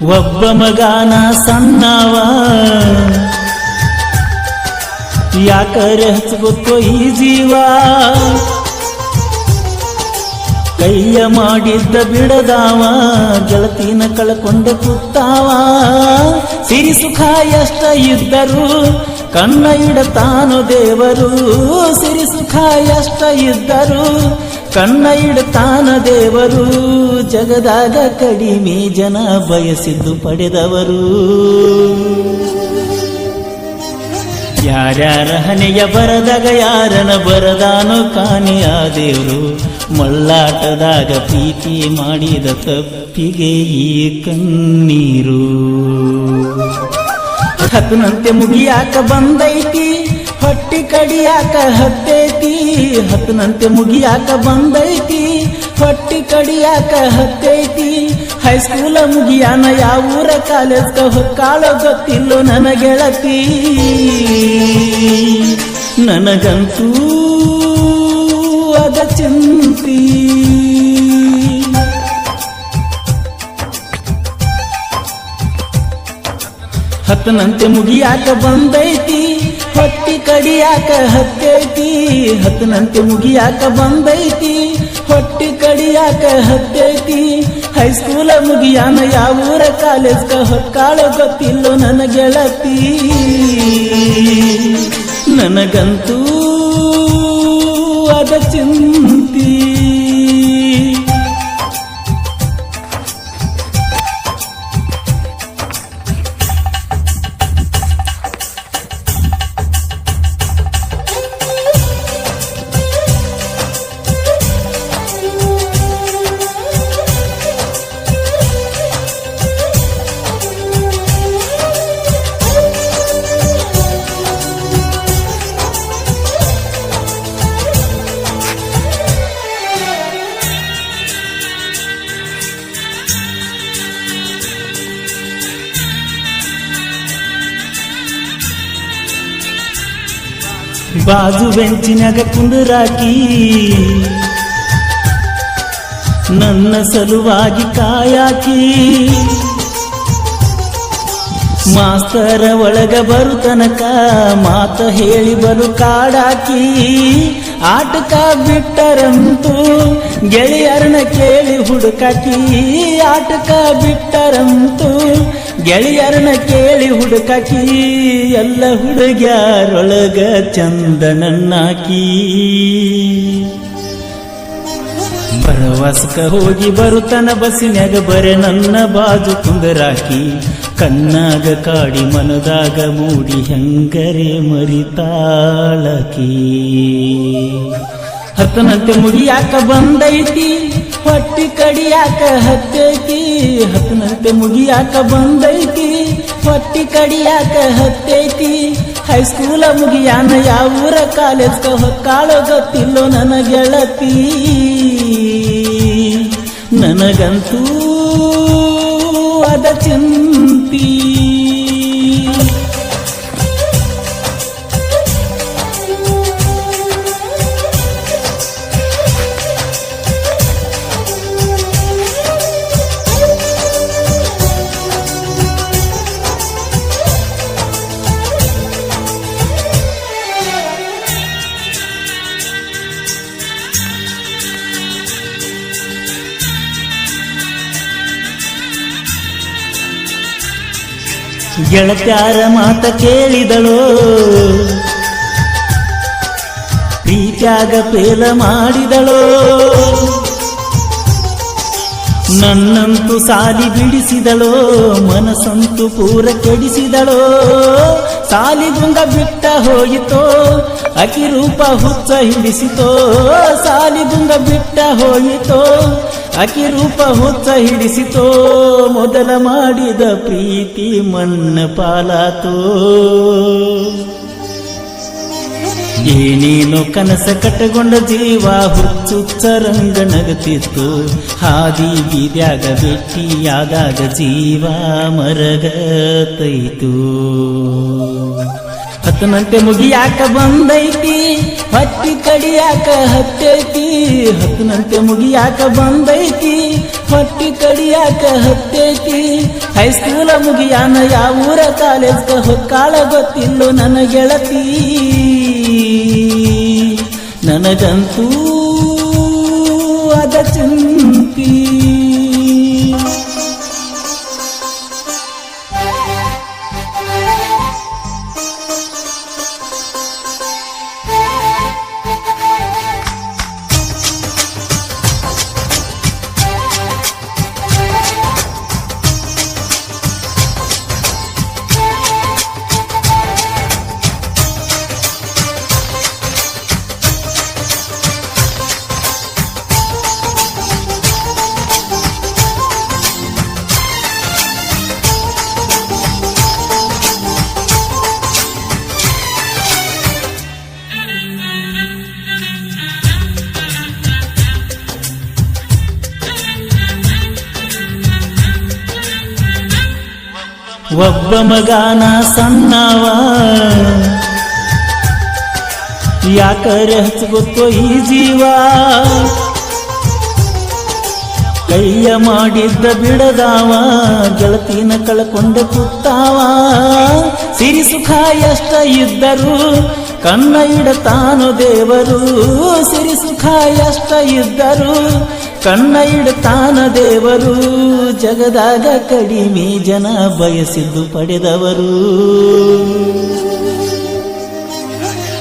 ಒಬ್ಬ ಮಗನ ಸಣ್ಣವ ಯಾಕರೆ ಹಚ್ಚಬೇಕು ಈ ಜೀವ ಕೈಯ ಮಾಡಿದ್ದ ಬಿಡದಾವ ಗೆಳತಿನ ಕಳ್ಕೊಂಡೆ ಕೂತಾವ ಸಿರಿ ಸುಖ ಎಷ್ಟ ಇದ್ದರು ಕಣ್ಣ ಇಡತಾನು ದೇವರು ಸಿರಿ ಸುಖ ಎಷ್ಟ ಇದ್ದರು ಕಣ್ಣ ಇಡತಾನ ದೇವರು ಜಗದಾಗ ಕಡಿಮೆ ಜನ ಬಯಸಿದ್ದು ಪಡೆದವರು ಯಾರ್ಯಾರ ಹಣೆಯ ಬರದಾಗ ಯಾರನ ಬರದಾನೋ ಕಾಣಿಯ ದೇವರು ಮಳ್ಳಾಟದಾಗ ಪ್ರೀತಿ ಮಾಡಿದ ತಪ್ಪಿಗೆ ಈ ಕಣ್ಣೀರು ಹತ್ತನಂತೆ ಮುಗಿಯಾಕ ಬಂದೈತಿ ಹೊಟ್ಟಿ ಕಡಿಯಾಕ ಹತ್ತೈತಿ ಹತ್ತನಂತೆ ಮುಗಿಯಾಕ ಬಂದೈತಿ ಹೊಟ್ಟಿ ಕಡಿಯಾಕ ಹತ್ತೈತಿ ಹೈಸ್ಕೂಲ ಮುಗಿಯಾನ ಯಾವೂರ ಕಾಲೇಜ್ಗ ಹೊಕ್ಕಾಳೋ ಗೊತ್ತಿಲ್ಲೋ ನನ್ನ ಗೆಳತಿ ನನಗಂತೂ ಅದ ಚಿಂತಿ ಹತ್ತನಂತೆ ಮುಗಿಯಾಕ ಬಂದೈತಿ ಹೊಟ್ಟಿ ಕಡಿಯಾಕ ಹತ್ತೈತಿ ಹತ್ತನಂತೆ ಮುಗಿಯಾಕ ಬಂದೈತಿ ಹೊಟ್ಟಿ ಕಡಿಯಾಕ ಹತ್ತೈತಿ ಹೈಸ್ಕೂಲ ಮುಗಿಯಾನ ಯಾವೂರ ಕಾಲೇಜ್ಗ ಹೊಕ್ಕಾಳೋ ಗೊತ್ತಿಲ್ಲೋ ನನ್ನ ಗೆಳತಿ ನನಗಂತೂ ಅದ ಚಿಂತಿ ಬಾಜು ಬೆಂಚಿನಾಗ ಕುಂದರಾಕಿ ನನ್ನ ಸಲುವಾಗಿ ಕಾಯಾಕಿ ಮಾಸ್ತರ ಒಳಗ ಬರುತನಕ ಮಾತ ಹೇಳಿ ಬರು ಕಾಡಾಕಿ ಆಟಕ ಬಿಟ್ಟರಂತೂ ಗೆಳೆಯರನ್ನ ಕೇಳಿ ಹುಡುಕಾಕಿ ಆಟಕ ಬಿಟ್ಟರಂತೂ ಗೆಳೆಯರನ್ನ ಕೇಳಿ ಹುಡುಕಾಕಿ ಎಲ್ಲ ಹುಡುಗ್ಯಾರೊಳಗ ಚಂದನನ್ನಾಕಿ ಪ್ರವಾಸಕ ಹೋಗಿ ಬರುತ್ತನ ಬಸ್ಸಿನ್ಯಾಗ ಬರೆ ನನ್ನ ಬಾಜು ಕುಂದರಾಕಿ ಕಣ್ಣಾಗ ಕಾಡಿ ಮನದಾಗ ಮೂಡಿ ಹೆಂಗರೆ ಮರಿತಾಳಕಿ ಹತ್ತನಂತೆ ಮುಗಿಯಾಕ ಬಂದೈತಿ ಹೊಟ್ಟಿ ಕಡಿಯಾಕ ಹತ್ತೈತಿ ಹತ್ತನಂತೆ ಮುಗಿಯಾಕ ಬಂದೈತಿ ಹೊಟ್ಟಿ ಕಡಿಯಾಕ ಹತ್ತೈತಿ ಹೈಸ್ಕೂಲ ಮುಗಿಯಾನ ಯಾವೂರ ಕಾಲೇಜ್ಗ ಹೊಕ್ಕಾಳೋ ಗೊತ್ತಿಲ್ಲೋ ನನ್ನ ಗೆಳತಿ ನನಗಂತೂ ಅದ ಚಿಂತಿ ಗೆಳತ್ಯಾರ ಮಾತ ಕೇಳಿದಳೋ ಪ್ರೀತ್ಯಾಗ ಫೇಲ ಮಾಡಿದಳೋ ನನ್ನಂತೂ ಸಾಲಿ ಬಿಡಿಸಿದಳೋ ಮನಸ್ಸಂತೂ ಪೂರ ಕೆಡಿಸಿದಳೋ ಸಾಲಿಗುಂಗ ಬಿಟ್ಟ ಹೋಯಿತೋ ಅಕಿ ರೂಪ ಹುಚ್ಚ ಹಿಡಿಸಿತೋ ಸಾಲಿಗುಂಗ ಬಿಟ್ಟ ಹೋಯಿತೋ ಅಕಿ ರೂಪ ಹುಚ್ಚ ಹಿಡಿಸಿತೋ ಮೊದಲ ಮಾಡಿದ ಪ್ರೀತಿ ಮಣ್ಣ ಪಾಲಾತೋ ಏನೇನೋ ಕನಸ ಕಟ್ಟಗೊಂಡ ಜೀವ ಹುಚ್ಚುಚ್ಚ ರಂಗ ನಗತಿತ್ತು ಹಾದಿ ಬೀದ್ಯಾಗ ಭೇಟಿಯಾದಾಗ ಜೀವ ಮರಗತೈತು ಹತ್ತನಂತೆ ಮುಗಿಯಾಕ ಬಂದೈತಿ ಹೊಟ್ಟಿ ಕಡಿಯಾಕ ಹತ್ತೈತಿ ಹತ್ತನಂತೆ ಮುಗಿಯಾಕ ಬಂದೈತಿ ಹೊಟ್ಟಿ ಕಡಿಯಾಕ ಹತ್ತೈತಿ ಹೈಸ್ಕೂಲ ಮುಗಿಯಾನ ಯಾವೂರ ಕಾಲೇಜ್ಗ ಹೊಕ್ಕಾಳ ಗೊತ್ತಿಲ್ಲೋ ನನ್ನ ಗೆಳತಿ ನನಗಂತೂ ಅದ ಚಿಂತಿ ಒಬ್ಬ ಮಗನ ಸಣ್ಣವ ಯಾಕರೆ ಹಚ್ಚಗೊತ್ತೋ ಈ ಜೀವ ಕೈಯ ಮಾಡಿದ್ದ ಬಿಡದಾವ ಗೆಳತಿನ ಕಳ್ಕೊಂಡ ಕೂತಾವ ಸಿರಿ ಸುಖ ಎಷ್ಟ ಇದ್ದರು ಕಣ್ಣ ಇಡತಾನು ದೇವರು ಸಿರಿ ಸುಖ ಎಷ್ಟ ಇದ್ದರು ಕಣ್ಣ ಇಡತಾನ ದೇವರು ಜಗದಾಗ ಕಡಿಮೆ ಜನ ಬಯಸಿದ್ದು ಪಡೆದವರು